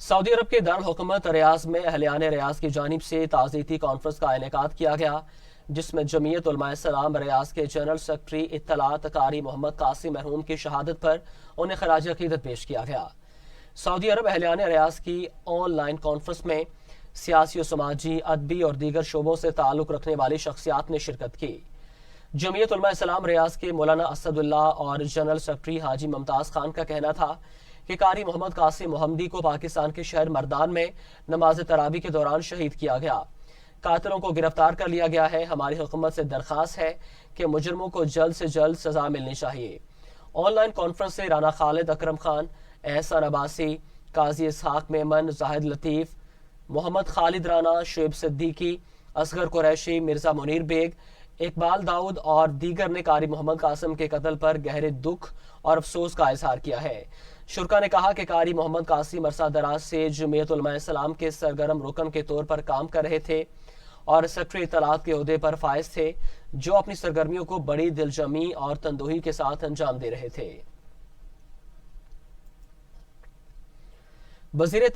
Saudi अरब के दारुल हुकूमत रियाज में अहलियान रियाज की जानिब से ताज़ीती कॉन्फ्रेंस का इनेकाद किया गया, जिसमें जमीयत उलमा इस्लाम रियाज के जनरल सेक्रेटरी इत्तलात कारी मोहम्मद कासिम मरहूम की शहादत पर उन्हें खराज अकीदत पेश किया गया। सऊदी अरब अहलियान रियाज की ऑनलाइन कॉन्फ्रेंस में सियासी और समाजी, अदबी और दीगर शोबों से ताल्लुक रखने वाली शख्सियात ने शिरकत की। जमीयत उलमा इस्लाम रियाज के मौलाना असदुल्ला और जनरल सेक्रेटरी हाजी मुमताज खान का कहना था कि कारी मोहम्मद कासिम मोहम्मदी को पाकिस्तान के शहर मर्दान में नमाज तरावी के दौरान शहीद किया गया। कातिलों को गिरफ्तार कर लिया गया है। हमारी हुकूमत से दरख्वास्त है कि मुजरमों को जल्द से जल्द सजा मिलनी चाहिए। ऑनलाइन कॉन्फ्रेंस से राना खालिद अकरम खान, एहसान अब्बासी, काजी इसहाक मेमन, जाहिद लतीफ, मोहम्मद खालिद राना, शुएब सिद्दीकी, असगर कुरैशी, मिर्जा मुनीर बेग, इकबाल दाऊद और दीगर ने कारी मोहम्मद कासिम के कत्ल पर गहरे दुख और अफसोस का इजहार किया है। शुरका ने कहा कि कारी मोहम्मद कासिम अरसा दराज से जमीयत उलमा इस्लाम के सरगर्म रुकन के तौर पर काम कर रहे थे और सेक्रेटरी इत्तलात के ओहदे पर फाइज थे, जो अपनी सरगर्मियों को बड़ी दिलजमी और तंदुही के साथ अंजाम दे रहे थे। वज़ीर